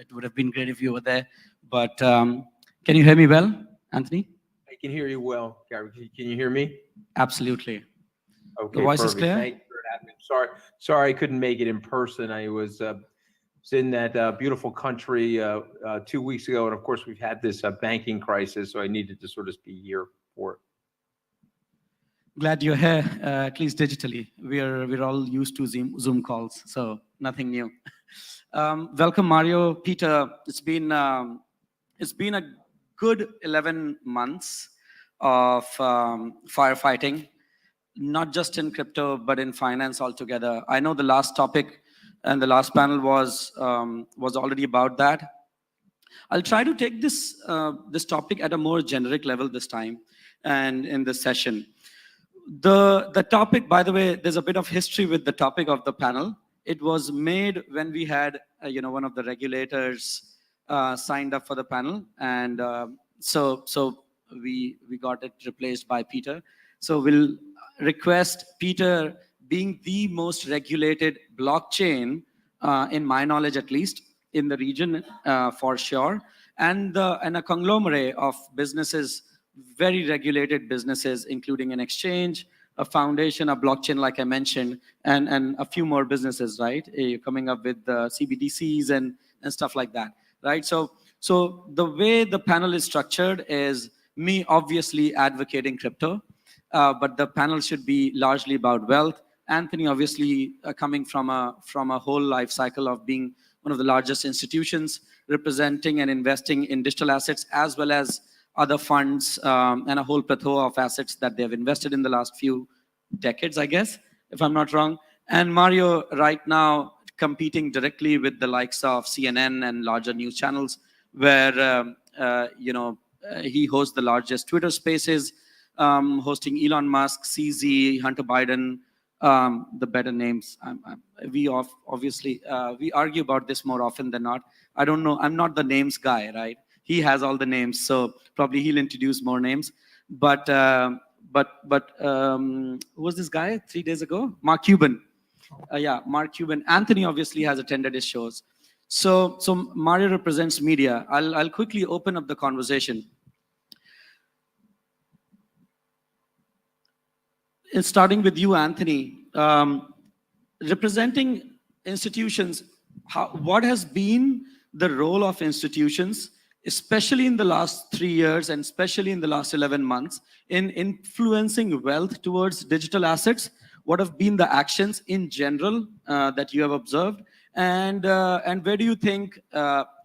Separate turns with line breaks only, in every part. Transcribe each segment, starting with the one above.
it would have been great if you were there. But can you hear me well, Anthony?
I can hear you well, Gary. Can you hear me?
Absolutely.
Okay,
The voice
perfect.
is clear?
Thank you for having me. Sorry I couldn't make it in person. I was in that beautiful country 2 weeks ago, and of course we've had this banking crisis, so I needed to sort of be here for it.
Glad you're here, at least digitally. We're all used to Zoom calls, so nothing new. Welcome, Mario, Peter. It's been a good 11 months of firefighting, not just in crypto but in finance altogether. I know the last topic and the last panel was already about that. I'll try to take this topic at a more generic level this time, and in this session. The topic, by the way, there's a bit of history with the topic of the panel. It was made when we had one of the regulators signed up for the panel, and so we got it replaced by Peter. So we'll request Peter, being the most regulated blockchain, in my knowledge at least, in the region for sure, and a conglomerate of businesses, very regulated businesses, including an exchange, a foundation, a blockchain, like I mentioned, and a few more businesses, right? Coming up with the CBDCs and stuff like that, right? So the way the panel is structured is me obviously advocating crypto, but the panel should be largely about wealth. Anthony obviously coming from a whole life cycle of being one of the largest institutions representing and investing in digital assets, as well as other funds and a whole plethora of assets that they have invested in the last few decades, I guess, if I'm not wrong. And Mario right now competing directly with the likes of CNN and larger news channels, where he hosts the largest Twitter Spaces, hosting Elon Musk, CZ, Hunter Biden, the better names. We obviously we argue about this more often than not. I don't know. I'm not the names guy, right? He has all the names, so probably he'll introduce more names. But who was this guy 3 days ago? Mark Cuban. Yeah, Mark Cuban. Anthony obviously has attended his shows. So Mario represents media. I'll quickly open up the conversation. Starting with you, Anthony, representing institutions, what has been the role of institutions, especially in the last 3 years and especially in the last 11 months, in influencing wealth towards digital assets? What have been the actions in general that you have observed? And where do you think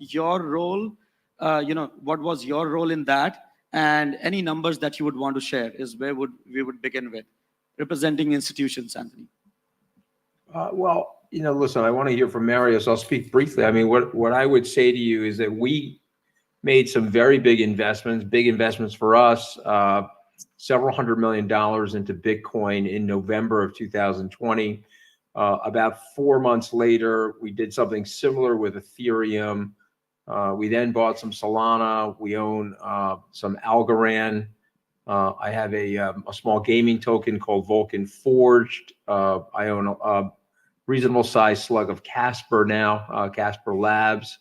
your role, what was your role in that? And any numbers that you would want to share is where we would begin with. Representing institutions, Anthony.
Well, listen, I want to hear from Mario, so I'll speak briefly. I mean, what I would say to you is that we made some very big investments for us, several $100 million into Bitcoin in November of 2020. About 4 months later, we did something similar with Ethereum. We then bought some Solana. We own some Algorand. I have a small gaming token called Vulcan Forged. I own a reasonable sized slug of Casper now, Casper Labs.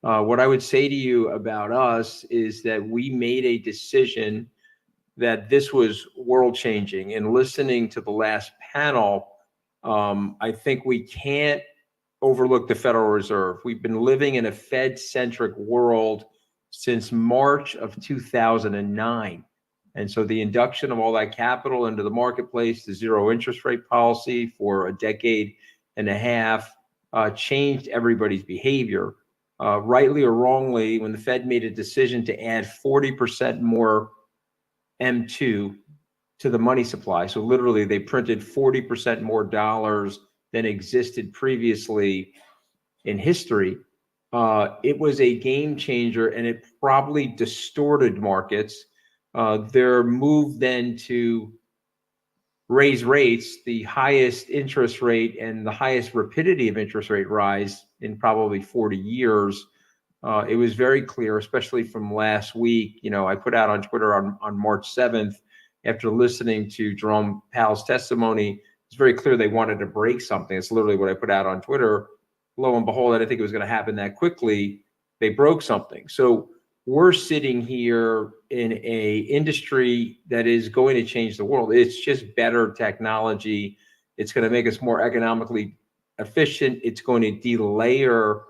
What I would say to you about us is that we made a decision that this was world changing. And listening to the last panel, I think we can't overlook the Federal Reserve. We've been living in a Fed-centric world since March of 2009. And so the induction of all that capital into the marketplace, the zero interest rate policy for a decade and a half, changed everybody's behavior. Rightly or wrongly, when the Fed made a decision to add 40% more M2 to the money supply, so literally they printed 40% more dollars than existed previously in history, it was a game changer, and it probably distorted markets. Their move then to raise rates, the highest interest rate and the highest rapidity of interest rate rise in probably 40 years. It was very clear, especially from last week. I put out on Twitter on March 7th, after listening to Jerome Powell's testimony, it's very clear they wanted to break something. It's literally what I put out on Twitter. Lo and behold, I didn't think it was going to happen that quickly. they broke something. So we're sitting here in a industry that is going to change the world. It's just better technology. It's going to make us more economically efficient. It's going to delayer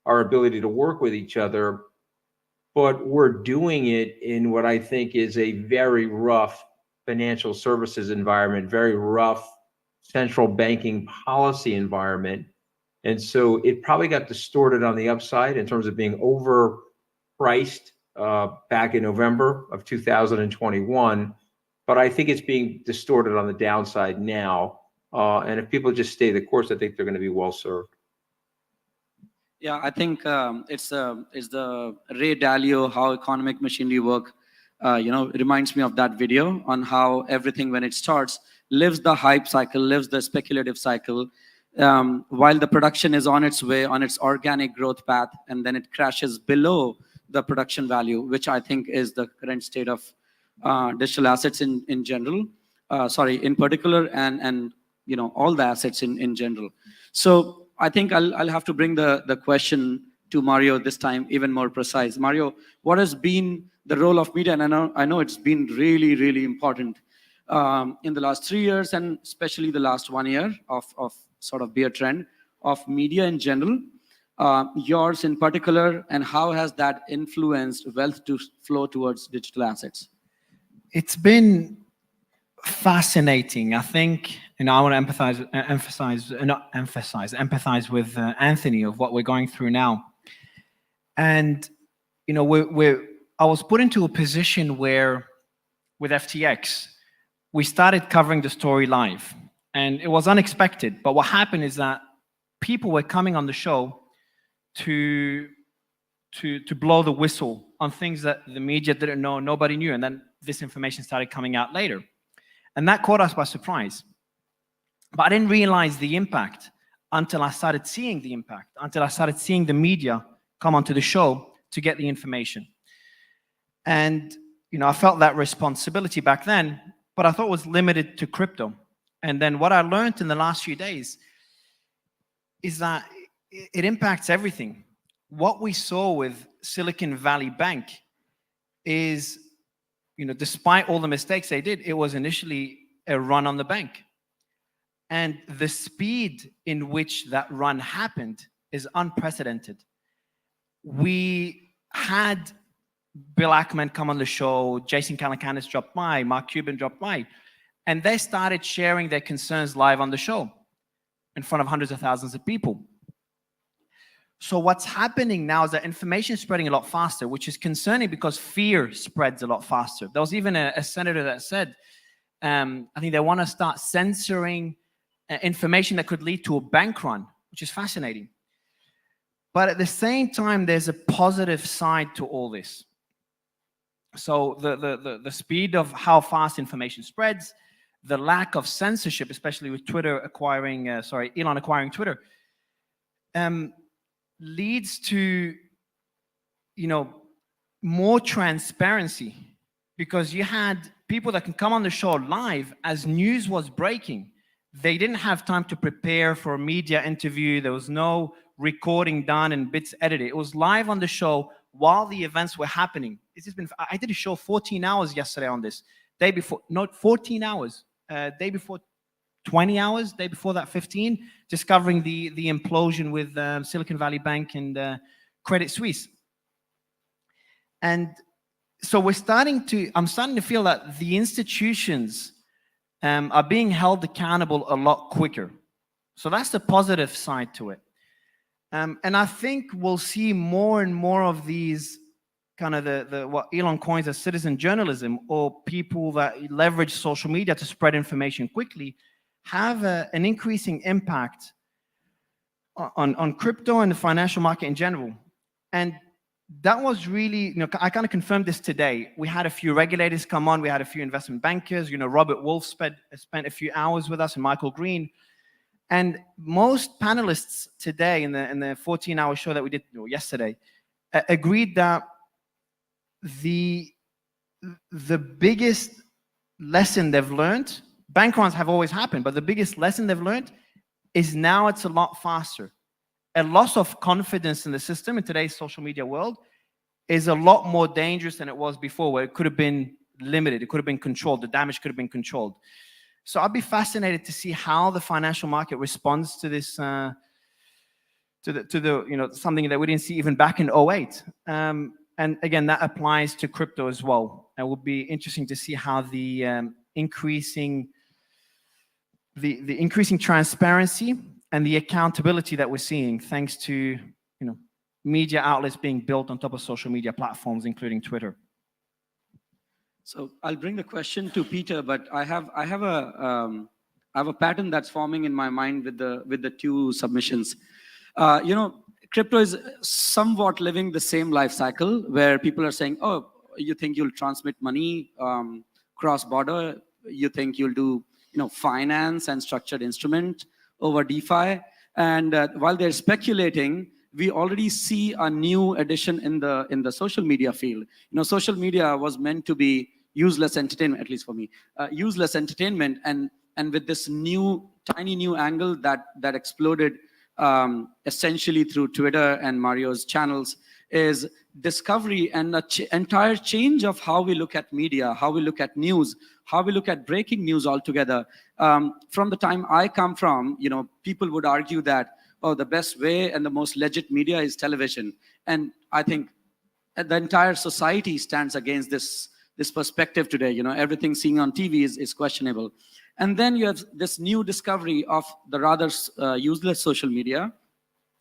our ability to work with each other. But we're doing it in what I think is a very rough financial services environment, very rough central banking policy environment. And so it probably got distorted on the upside in terms of being overpriced back in November of 2021. But I think it's being distorted on the downside now. And if people just stay the course, I think they're going to be well served.
Yeah, I think it's the Ray Dalio, How Economic Machinery Work. It reminds me of that video on how everything, when it starts, lives the hype cycle, lives the speculative cycle, while the production is on its way, on its organic growth path, and then it crashes below the production value, which I think is the current state of digital assets in general. In particular, and all the assets in general. So I think I'll have to bring the question to Mario this time, even more precise. Mario, what has been the role of media? And I know it's been really, really important in the last 3 years, and especially the last 1 year of sort of bear trend of media in general, yours in particular, and how has that influenced wealth to flow towards digital assets?
It's been fascinating. I think, I want to empathize with Anthony of what we're going through now. And, I was put into a position where, with FTX, we started covering the story live. And it was unexpected. But what happened is that people were coming on the show to blow the whistle on things that the media didn't know, nobody knew. And then this information started coming out later. And that caught us by surprise. But I didn't realize the impact until I started seeing the impact, until I started seeing the media come onto the show to get the information. And, I felt that responsibility back then, but I thought it was limited to crypto. And then what I learned in the last few days is that it impacts everything. What we saw with Silicon Valley Bank is, despite all the mistakes they did, it was initially a run on the bank. And the speed in which that run happened is unprecedented. We had Bill Ackman come on the show, Jason Calacanis dropped by, Mark Cuban dropped by, and they started sharing their concerns live on the show in front of hundreds of thousands of people. So what's happening now is that information is spreading a lot faster, which is concerning because fear spreads a lot faster. There was even a senator that said, I think they want to start censoring information that could lead to a bank run, which is fascinating. But at the same time, there's a positive side to all this. So the speed of how fast information spreads, the lack of censorship, especially with Twitter acquiring, Elon acquiring Twitter, leads to, more transparency, because you had people that can come on the show live as news was breaking. They didn't have time to prepare for a media interview. There was no recording done and bits edited. It was live on the show while the events were happening. I did a show 14 hours yesterday on this. Day before, not 14 hours. Day before, 20 hours. Day before that, 15. Just covering the implosion with Silicon Valley Bank and Credit Suisse. And so I'm starting to feel that the institutions are being held accountable a lot quicker. So that's the positive side to it. And I think we'll see more and more of these kind of what Elon coins as citizen journalism, or people that leverage social media to spread information quickly, have an increasing impact on crypto and the financial market in general. And that was really, I kind of confirmed this today. We had a few regulators come on. We had a few investment bankers. Robert Wolf spent a few hours with us, and Michael Green. And most panelists today in the 14-hour show that we did yesterday agreed that the biggest lesson they've learned, bank runs have always happened, but the biggest lesson they've learned is now it's a lot faster. a loss of confidence in the system in today's social media world is a lot more dangerous than it was before, where it could have been limited, it could have been controlled, the damage could have been controlled. So I'd be fascinated to see how the financial market responds to this, to the something that we didn't see even back in '08. And again, that applies to crypto as well. It would be interesting to see how the increasing transparency and the accountability that we're seeing, thanks to media outlets being built on top of social media platforms, including Twitter.
So I'll bring the question to Peter, but I have a pattern that's forming in my mind with the two submissions. Crypto is somewhat living the same life cycle where people are saying, oh, you think you'll transmit money cross-border? You think you'll do finance and structured instrument over DeFi? And while they're speculating, we already see a new addition in the social media field. Social media was meant to be useless entertainment, at least for me, useless entertainment, and with this tiny new angle that exploded essentially through Twitter and Mario's channels is discovery and an entire change of how we look at media, how we look at news, how we look at breaking news altogether. From the time I come from, people would argue that, oh, the best way and the most legit media is television. And I think the entire society stands against this perspective today. Everything seen on TV is questionable. And then you have this new discovery of the rather useless social media,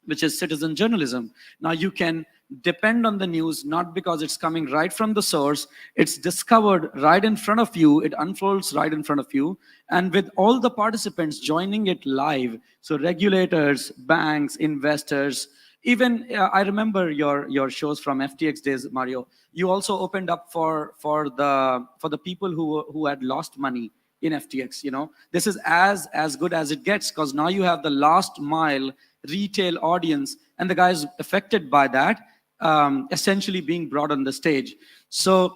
which is citizen journalism. Now you can depend on the news, not because it's coming right from the source, it's discovered right in front of you, it unfolds right in front of you, and with all the participants joining it live. So regulators, banks, investors, even I remember your shows from FTX days, Mario. You also opened up for the people who had lost money in FTX. This is as good as it gets, because now you have the last mile retail audience and the guys affected by that essentially being brought on the stage. So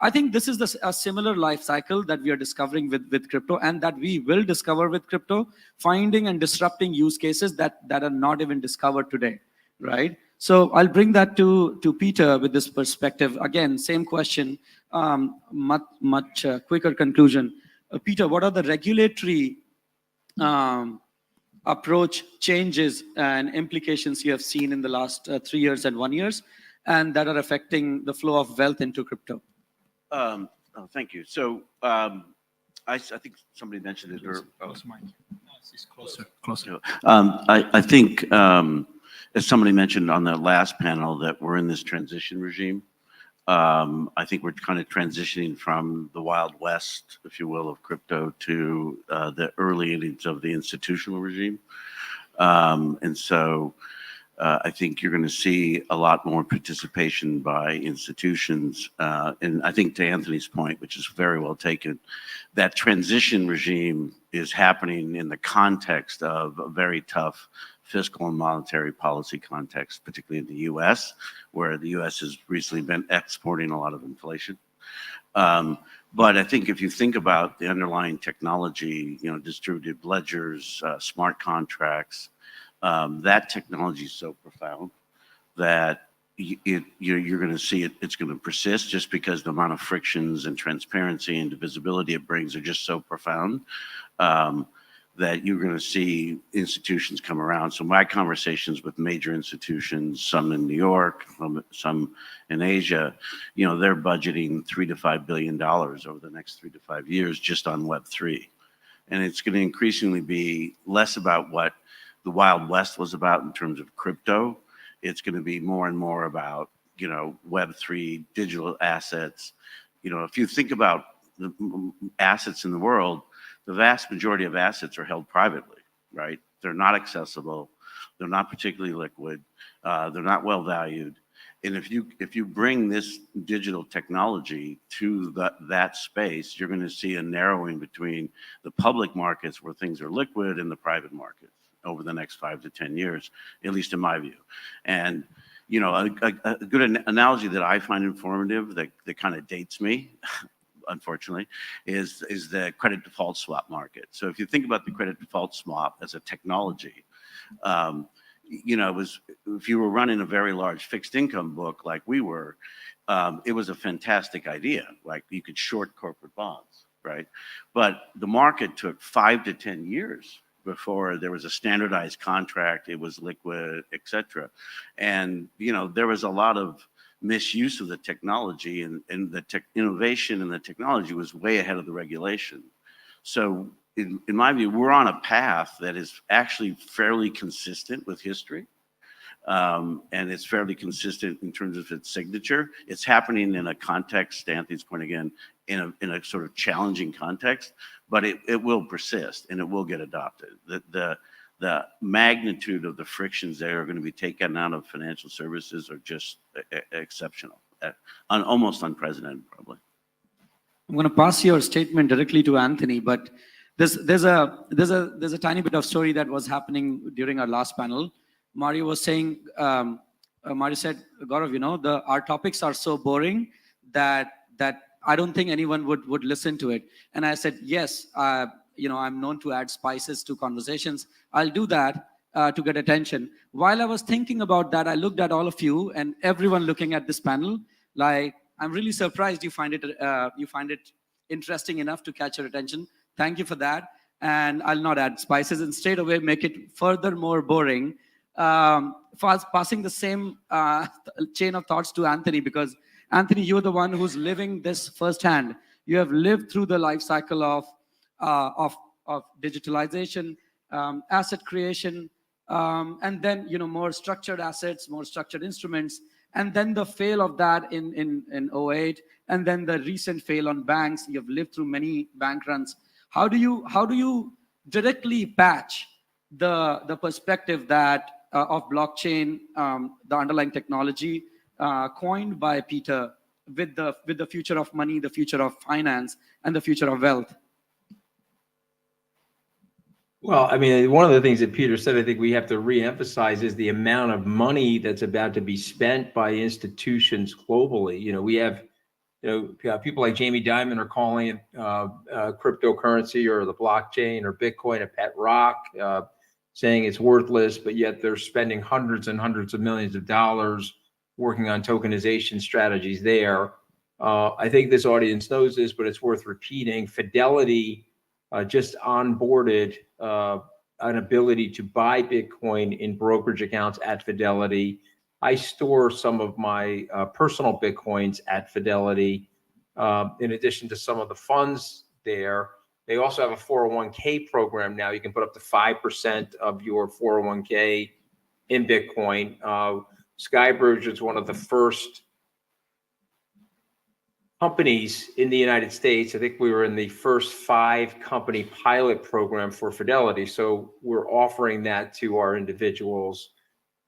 I think this is a similar life cycle that we are discovering with crypto, and that we will discover with crypto, finding and disrupting use cases that are not even discovered today, right? So I'll bring that to Peter with this perspective. Again, same question, much quicker conclusion. Peter, what are the regulatory approach changes and implications you have seen in the last 3 years and 1 year, and that are affecting the flow of wealth into crypto?
Thank you. So I think somebody mentioned it.
Closer.
I think, as somebody mentioned on the last panel, that we're in this transition regime. I think we're kind of transitioning from the Wild West, if you will, of crypto to the early innings of the institutional regime. And so I think you're going to see a lot more participation by institutions. And I think to Anthony's point, which is very well taken, that transition regime is happening in the context of a very tough fiscal and monetary policy context, particularly in the U.S., where the U.S. has recently been exporting a lot of inflation. But I think if you think about the underlying technology, distributed ledgers, smart contracts, that technology is so profound that you're going to see it's going to persist, just because the amount of frictions and transparency and divisibility it brings are just so profound. That you're going to see institutions come around. So my conversations with major institutions, some in New York, some in Asia, they're budgeting $3 to $5 billion over the next 3 to 5 years just on Web3. And it's going to increasingly be less about what the Wild West was about in terms of crypto. It's going to be more and more about, Web3, digital assets. If you think about the assets in the world, the vast majority of assets are held privately, right? They're not accessible. They're not particularly liquid. They're not well valued. And if you bring this digital technology to that space, you're going to see a narrowing between the public markets where things are liquid and the private markets over the next 5 to 10 years, at least in my view. And a good analogy that I find informative that kind of dates me, unfortunately, is the credit default swap market. So if you think about the credit default swap as a technology, it was, if you were running a very large fixed income book like we were, it was a fantastic idea. Like you could short corporate bonds, right? But the market took 5 to 10 years before there was a standardized contract, it was liquid, et cetera. And, there was a lot of misuse of the technology, and the innovation and the technology was way ahead of the regulation. So in my view, we're on a path that is actually fairly consistent with history. And it's fairly consistent in terms of its signature. It's happening in a context, to Anthony's point again, in a sort of challenging context, but it will persist and it will get adopted. The magnitude of the frictions that are going to be taken out of financial services are just exceptional, almost unprecedented, probably.
I'm going to pass your statement directly to Anthony, but there's a tiny bit of story that was happening during our last panel. Mario was saying, Mario said, Gaurav, our topics are so boring that I don't think anyone would listen to it. And I said, yes, I'm known to add spices to conversations. I'll do that to get attention. While I was thinking about that, I looked at all of you and everyone looking at this panel. Like, I'm really surprised you find it interesting enough to catch your attention. Thank you for that. And I'll not add spices and straight away make it further more boring. Passing the same chain of thoughts to Anthony, because Anthony, you're the one who's living this firsthand. You have lived through the life cycle of digitalization, asset creation, and then more structured assets, more structured instruments, and then the fail of that in 08, and then the recent fail on banks. You've lived through many bank runs. How do you directly patch the perspective that of blockchain, the underlying technology coined by Peter, with the future of money, the future of finance, and the future of wealth?
Well, I mean, one of the things that Peter said, I think we have to reemphasize, is the amount of money that's about to be spent by institutions globally. We have, people like Jamie Dimon are calling it cryptocurrency or the blockchain or Bitcoin a pet rock, saying it's worthless, but yet they're spending hundreds and hundreds of millions of dollars working on tokenization strategies there. I think this audience knows this, but it's worth repeating. Fidelity just onboarded an ability to buy Bitcoin in brokerage accounts at Fidelity. I store some of my personal Bitcoins at Fidelity, in addition to some of the funds there. They also have a 401k program now. You can put up to 5% of your 401k in Bitcoin. Skybridge is one of the first companies in the United States. I think we were in the first 5 company pilot program for Fidelity. So we're offering that to our individuals.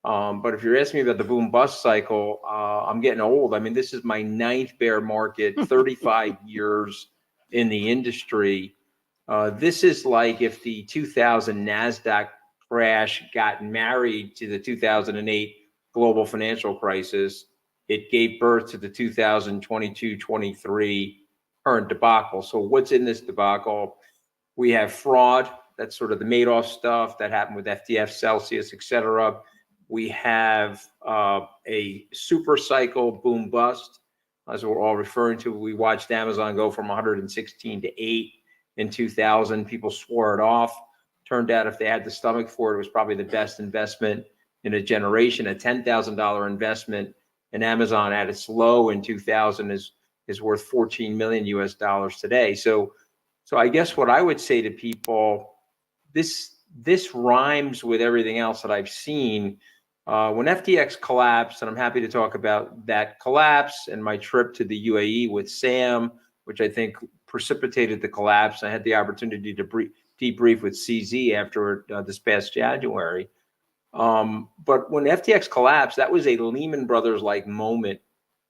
But if you're asking me about the boom bust cycle, I'm getting old. I mean, this is my 9th bear market, 35 years in the industry. This is like if the 2000 NASDAQ crash got married to the 2008 global financial crisis. It gave birth to the 2022-23 current debacle. So what's in this debacle? We have fraud. That's sort of the Madoff stuff that happened with FTF, Celsius, et cetera. We have a super cycle boom bust, as we're all referring to. We watched Amazon go from 116 to 8 in 2000. People swore it off. Turned out if they had the stomach for it, it was probably the best investment in a generation. A $10,000 investment in Amazon at its low in 2000 is worth $14 million US today. So I guess what I would say to people, this rhymes with everything else that I've seen. When FTX collapsed, and I'm happy to talk about that collapse and my trip to the UAE with Sam, which I think precipitated the collapse. I had the opportunity to debrief with CZ after this past January. But when FTX collapsed, that was a Lehman Brothers-like moment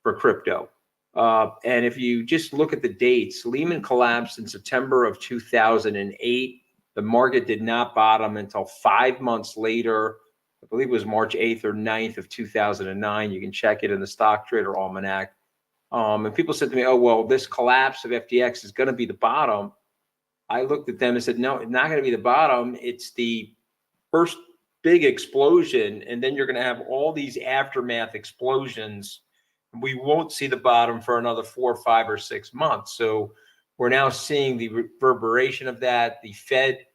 for crypto. And if you just look at the dates, Lehman collapsed in September of 2008. The market did not bottom until 5 months later. I believe it was March 8th or 9th of 2009. You can check it in the Stock Trader Almanac. And people said to me, oh, well, this collapse of FTX is going to be the bottom. I looked at them and said, no, it's not going to be the bottom. It's the first big explosion, and then you're going to have all these aftermath explosions. We won't see the bottom for another 4, 5, or 6 months. So we're now seeing the reverberation of that, the Fed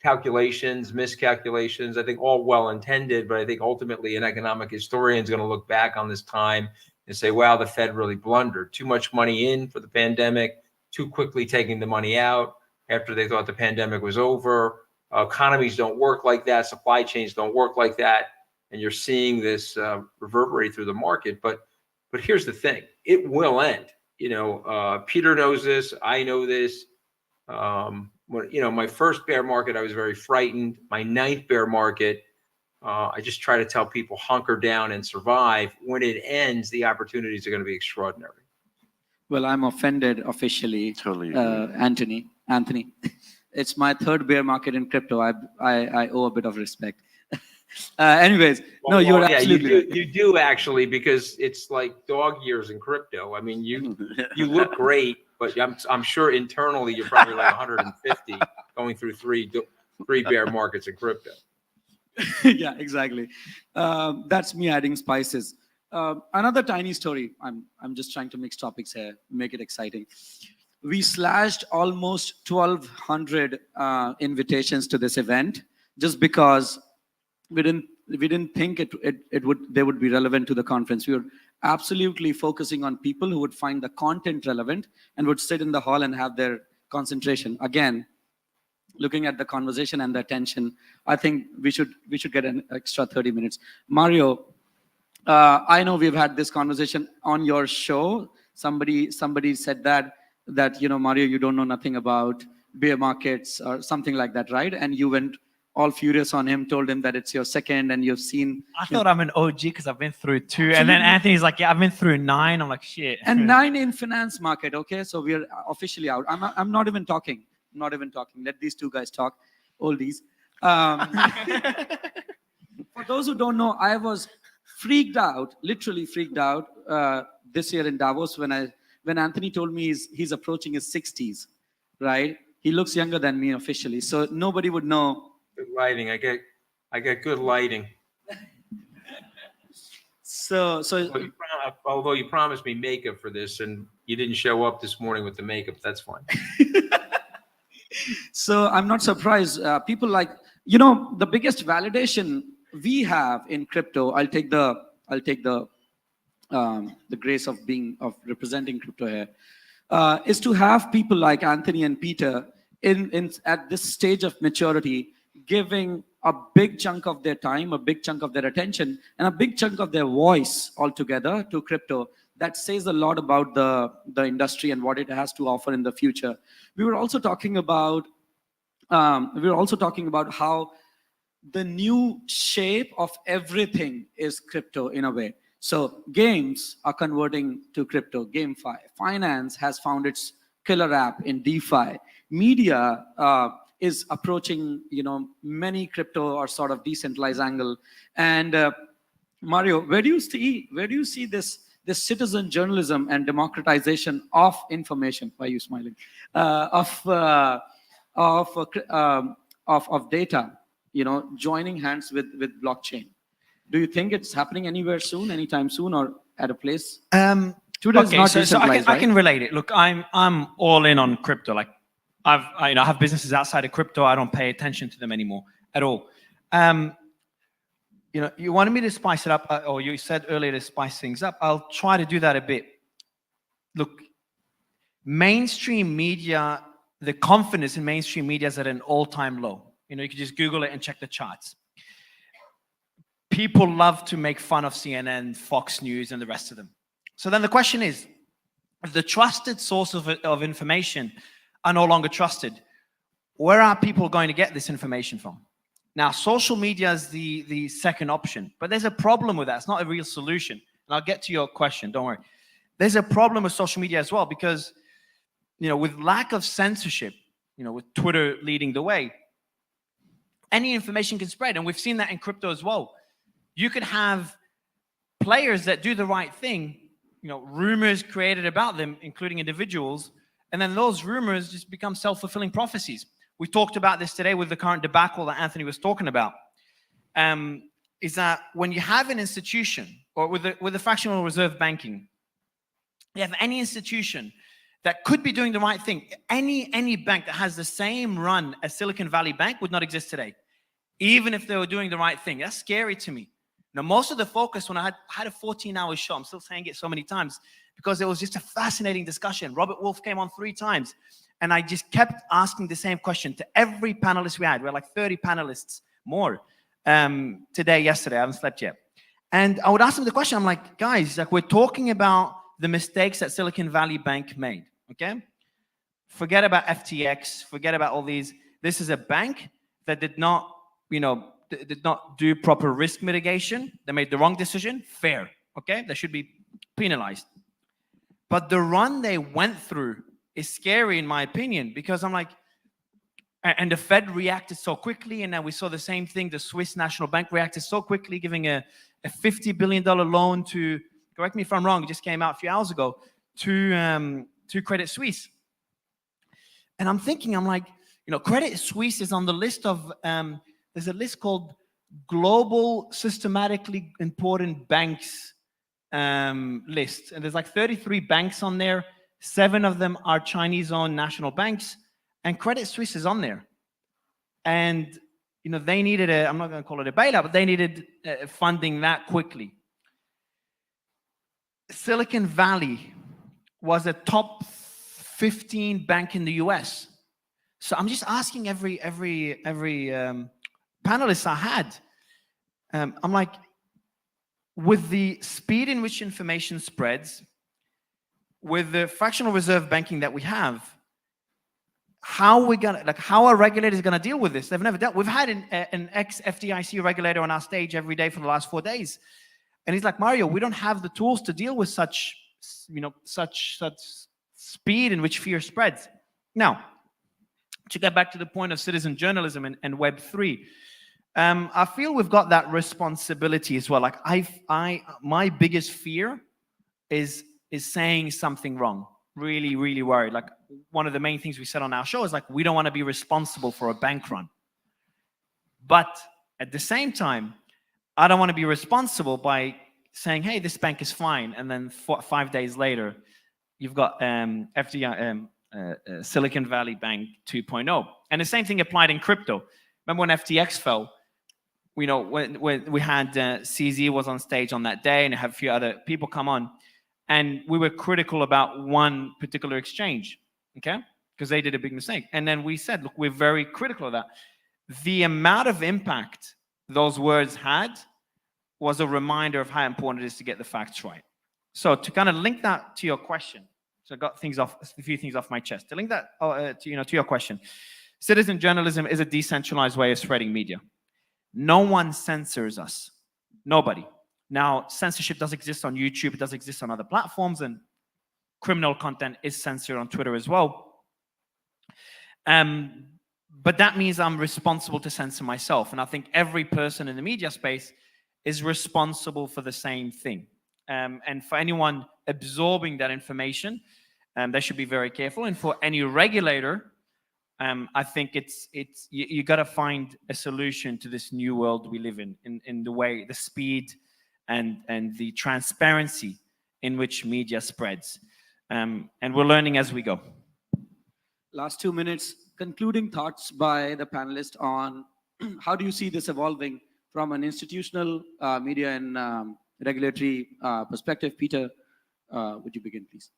calculations, miscalculations, I think all well intended, but I think ultimately an economic historian is going to look back on this time and say, wow, the Fed really blundered. Too much money in for the pandemic, too quickly taking the money out after they thought the pandemic was over. Economies don't work like that. Supply chains don't work like that. And you're seeing this reverberate through the market. But here's the thing. It will end. Peter knows this. I know this. My first bear market, I was very frightened. My 9th bear market, I just try to tell people hunker down and survive. When it ends, the opportunities are going to be extraordinary.
Well, I'm offended officially,
Totally.
Anthony. It's my 3rd bear market in crypto. I owe a bit of respect. Anyways, no, you're absolutely right.
You do actually, because it's like dog years in crypto. I mean, you look great, but I'm sure internally you're probably like 150 going through three bear markets in crypto.
Yeah, exactly. That's me adding spices. Another tiny story. I'm just trying to mix topics here, make it exciting. We slashed almost 1,200 invitations to this event just because we didn't think they would be relevant to the conference. We were absolutely focusing on people who would find the content relevant and would sit in the hall and have their concentration. Again, looking at the conversation and the attention, I think we should get an extra 30 minutes. Mario, I know we've had this conversation on your show. Somebody said that Mario, you don't know nothing about bear markets or something like that, right? And you went all furious on him, told him that it's your 2nd and you've seen.
I thought I'm an OG because I've been through 2. And then Anthony's like, yeah, I've been through 9. I'm like, shit.
And 9 in finance market, okay? So we're officially out. I'm not even talking. Let these 2 guys talk, oldies. For those who don't know, I was freaked out, literally freaked out this year in Davos when Anthony told me he's approaching his 60s, right? He looks younger than me officially. So nobody would know.
Good lighting. I get good lighting.
So
although you promised me makeup for this and you didn't show up this morning with the makeup, that's fine.
So I'm not surprised. People like, the biggest validation we have in crypto. I'll take the grace of representing crypto here, is to have people like Anthony and Peter at this stage of maturity, giving a big chunk of their time, a big chunk of their attention, and a big chunk of their voice altogether to crypto. That says a lot about the industry and what it has to offer in the future. We were also talking about how the new shape of everything is crypto in a way. So games are converting to crypto, GameFi. Finance has found its killer app in DeFi. Media is approaching, many crypto or sort of decentralized angle. And Mario, where do you see this citizen journalism and democratization of information? Why are you smiling? Of data, joining hands with blockchain. Do you think it's happening anywhere soon, anytime soon, or at a place? Twitter is not decentralized,
I can relate it. Look, I'm all in on crypto. Like I have businesses outside of crypto. I don't pay attention to them anymore at all. You wanted me to spice it up, or you said earlier to spice things up. I'll try to do that a bit. Look, mainstream media, the confidence in mainstream media is at an all-time low. You can just Google it and check the charts. People love to make fun of CNN, Fox News, and the rest of them. So then the question is, if the trusted source of information are no longer trusted, where are people going to get this information from? Now, social media is the second option, but there's a problem with that. It's not a real solution. And I'll get to your question, don't worry. There's a problem with social media as well because, with lack of censorship, with Twitter leading the way, any information can spread. And we've seen that in crypto as well. You could have players that do the right thing, rumors created about them, including individuals, and then those rumors just become self-fulfilling prophecies. We talked about this today with the current debacle that Anthony was talking about. is that when you have an institution, or with the fractional reserve banking, you have any institution that could be doing the right thing. Any bank that has the same run as Silicon Valley Bank would not exist today, even if they were doing the right thing. That's scary to me. Now, most of the focus when I had a 14-hour show, I'm still saying it so many times, because it was just a fascinating discussion. Robert Wolf came on 3 times, and I just kept asking the same question to every panelist we had. We had like 30 panelists more yesterday. I haven't slept yet. And I would ask them the question. I'm like, guys, like, we're talking about the mistakes that Silicon Valley Bank made, okay? Forget about FTX, forget about all these. This is a bank that did not, did not do proper risk mitigation. They made the wrong decision. Fair, okay? They should be penalized. But the run they went through is scary, in my opinion, because I'm like, and the Fed reacted so quickly, and then we saw the same thing. The Swiss National Bank reacted so quickly, giving a $50 billion loan to, correct me if I'm wrong, it just came out a few hours ago, to Credit Suisse. And I'm thinking, I'm like, Credit Suisse is on the list of, there's a list called Global Systematically Important Banks list. And there's like 33 banks on there. 7 of them are Chinese-owned national banks. And Credit Suisse is on there. And, they needed I'm not going to call it a bailout, but they needed funding that quickly. Silicon Valley was a top 15 bank in the US. So I'm just asking every panelist I had, I'm like, with the speed in which information spreads, with the fractional reserve banking that we have, how are regulators gonna deal with this? They've never dealt. We've had an ex-FDIC regulator on our stage every day for the last 4 days, and he's like, Mario, we don't have the tools to deal with such speed in which fear spreads. Now, to get back to the point of citizen journalism and Web3, I feel we've got that responsibility as well. Like my biggest fear is saying something wrong. Really, really worried. Like, one of the main things we said on our show is like, we don't want to be responsible for a bank run. But at the same time, I don't want to be responsible by saying, hey, this bank is fine. And then 5 days later, you've got Silicon Valley Bank 2.0. And the same thing applied in crypto. Remember when FTX fell? When we had CZ was on stage on that day, and have a few other people come on. And we were critical about one particular exchange, okay? Because they did a big mistake. And then we said, look, we're very critical of that. The amount of impact those words had was a reminder of how important it is to get the facts right. So to kind of link that to your question, so I got a few things off my chest. To link that to your question, citizen journalism is a decentralized way of spreading media. No one censors us. Nobody. Now, censorship does exist on YouTube. It does exist on other platforms, and criminal content is censored on Twitter as well. But that means I'm responsible to censor myself. And I think every person in the media space is responsible for the same thing. And for anyone absorbing that information, they should be very careful. And for any regulator, I think you got to find a solution to this new world we live in the way, the speed, and the transparency in which media spreads. And we're learning as we go.
Last 2 minutes, concluding thoughts by the panelists on how do you see this evolving from an institutional media and regulatory perspective. Peter, would you begin, please?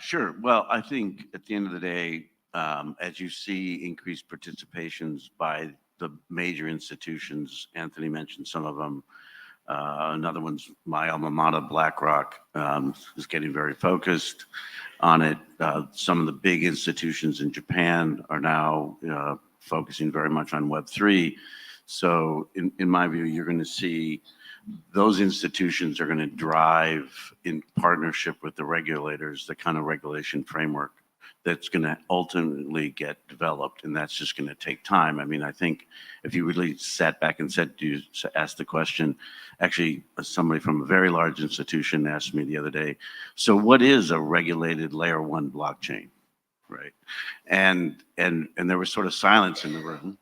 Sure. Well, I think at the end of the day, as you see increased participations by the major institutions, Anthony mentioned some of them. Another one's my alma mater, BlackRock, is getting very focused on it. Some of the big institutions in Japan are now focusing very much on Web3. So in my view, you're going to see those institutions are going to drive, in partnership with the regulators, the kind of regulation framework that's going to ultimately get developed, and that's just going to take time. I mean, I think if you really sat back and asked the question, actually, somebody from a very large institution asked me the other day, so what is a regulated layer 1 blockchain, right? And there was sort of silence in the room,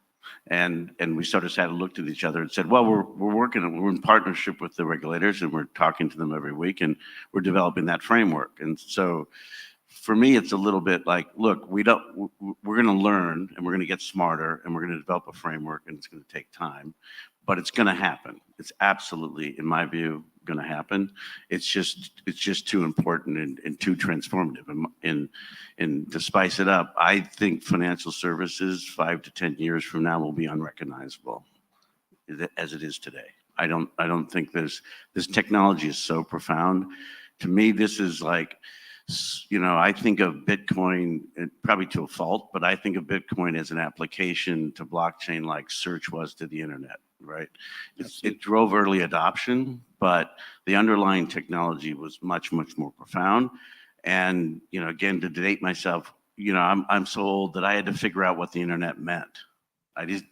And we sort of sat and looked at each other and said, well, we're in partnership with the regulators, and we're talking to them every week, and we're developing that framework. And so for me, it's a little bit like, look, we're going to learn, and we're going to get smarter, and we're going to develop a framework, and it's going to take time, but it's going to happen. It's absolutely, in my view, going to happen. It's just too important and too transformative. And to spice it up, I think financial services 5 to 10 years from now will be unrecognizable as it is today. I don't think this technology is so profound. To me, this is like, you know, I think of Bitcoin, probably to a fault, but I think of Bitcoin as an application to blockchain like search was to the internet, right? It drove early adoption, but the underlying technology was much, much more profound. And, you know, again, to date myself, you know, I'm so old that I had to figure out what the internet meant.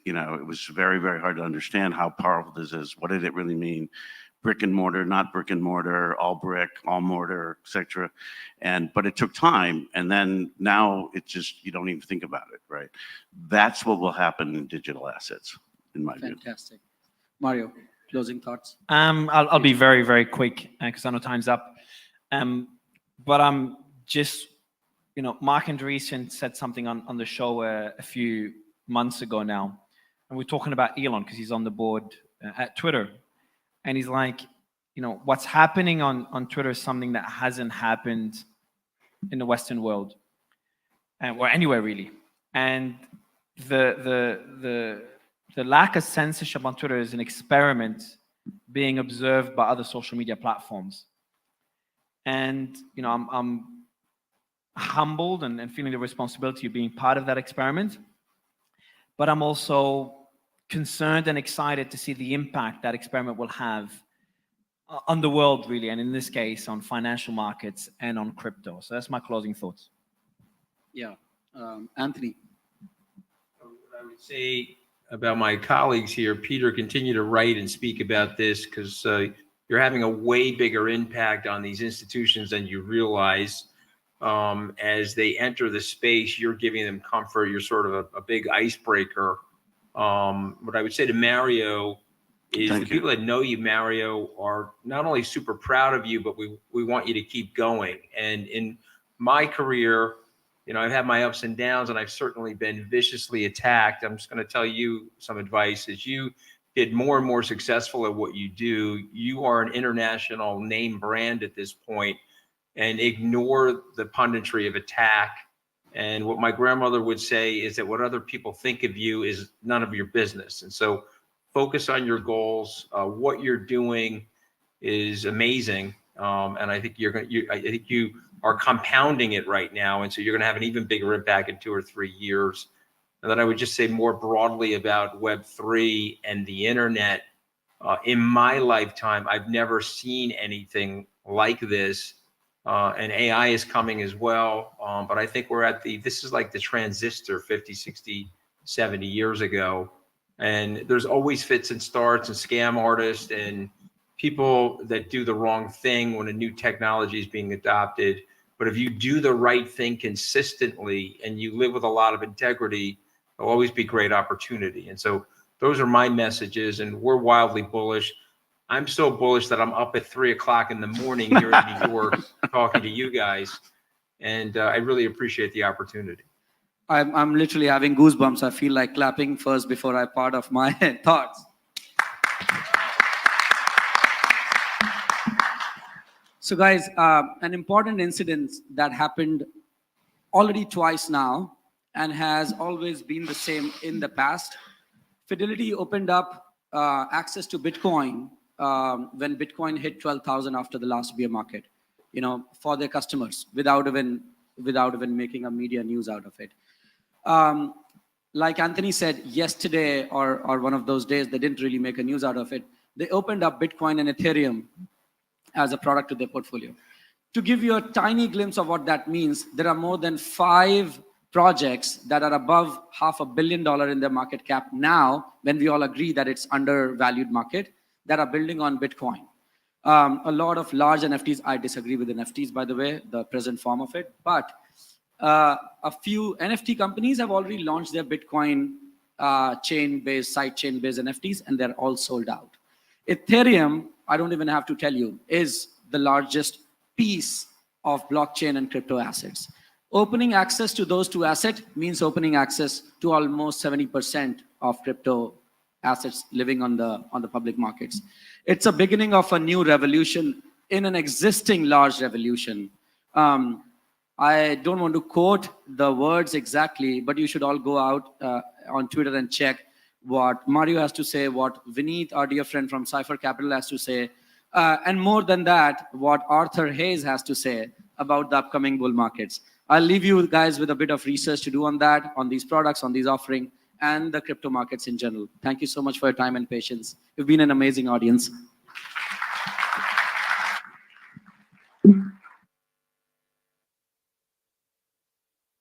You know, it was very, very hard to understand how powerful this is. What did it really mean? Brick and mortar, not brick and mortar, all brick, all mortar, etc. But it took time, and then now it's just, you don't even think about it, right? That's what will happen in digital assets, in my view.
Fantastic. Mario, closing thoughts?
I'll be very, very quick because I know time's up. But I'm just, you know, Mark Andreessen said something on the show a few months ago now, and we're talking about Elon because he's on the board at Twitter. And he's like, you know, what's happening on Twitter is something that hasn't happened in the Western world, or anywhere really. And the lack of censorship on Twitter is an experiment being observed by other social media platforms. And, you know, I'm humbled and feeling the responsibility of being part of that experiment. But I'm also concerned and excited to see the impact that experiment will have on the world, really, and in this case, on financial markets and on crypto. So that's my closing thoughts.
Yeah. Anthony?
What I would say about my colleagues here, Peter, continue to write and speak about this because you're having a way bigger impact on these institutions than you realize. As they enter the space, you're giving them comfort. You're sort of a big icebreaker. What I would say to Mario is the people that know you, Mario, are not only super proud of you, but we want you to keep going. And in my career, you know, I've had my ups and downs, and I've certainly been viciously attacked. I'm just going to tell you some advice. As you get more and more successful at what you do, you are an international name brand at this point, and ignore the punditry of attack. And what my grandmother would say is that what other people think of you is none of your business. And so focus on your goals. What you're doing is amazing. And I think I think you are compounding it right now. And so you're going to have an even bigger impact in 2 or 3 years. And then I would just say more broadly about Web3 and the internet. In my lifetime, I've never seen anything like this. And AI is coming as well. But I think we're this is like the transistor 50, 60, 70 years ago. And there's always fits and starts and scam artists and people that do the wrong thing when a new technology is being adopted. But if you do the right thing consistently and you live with a lot of integrity, there'll always be great opportunity. And so those are my messages, and we're wildly bullish. I'm so bullish that I'm up at 3 o'clock in the morning here in New York talking to you guys. And I really appreciate the opportunity.
I'm literally having goosebumps. I feel like clapping first before I part of my thoughts. So guys, an important incident that happened already twice now and has always been the same in the past. Fidelity opened up access to Bitcoin when Bitcoin hit 12,000 after the last bear market, you know, for their customers without even making a media news out of it. Like Anthony said yesterday or one of those days, they didn't really make a news out of it. They opened up Bitcoin and Ethereum as a product to their portfolio. To give you a tiny glimpse of what that means, there are more than 5 projects that are above $500 million in their market cap now, when we all agree that it's undervalued market, that are building on Bitcoin. A lot of large NFTs, I disagree with NFTs, by the way, the present form of it, but a few NFT companies have already launched their Bitcoin chain-based, sidechain-based NFTs, and they're all sold out. Ethereum, I don't even have to tell you, is the largest piece of blockchain and crypto assets. Opening access to those two assets means opening access to almost 70% of crypto assets living on the public markets. It's a beginning of a new revolution in an existing large revolution. I don't want to quote the words exactly, but you should all go out on Twitter and check what Mario has to say, what Vineet, our dear friend from Cypher Capital, has to say, and more than that, what Arthur Hayes has to say about the upcoming bull markets. I'll leave you guys with a bit of research to do on that, on these products, on these offerings, and the crypto markets in general. Thank you so much for your time and patience. You've been an amazing audience.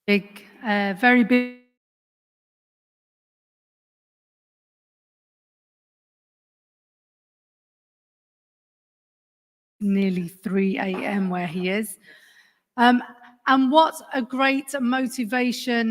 Very big. Nearly 3 a.m. where he is. And what a great motivation